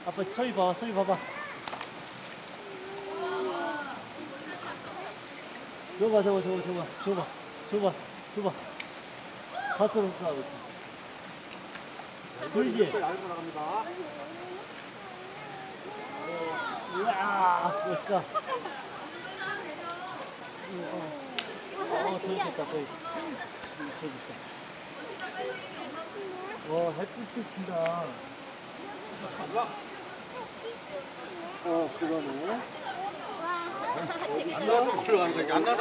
아빠 소희 봐봐, 소희 봐봐. 줘봐, 줘봐. 가스로 흡수하고 있어. 그렇지? 우와, 멋있어. 더 있겠다, 더 있겠다. 와, 햇빛이 진다. 그러네. 안 나와서 올라가는 거야. 안 나와서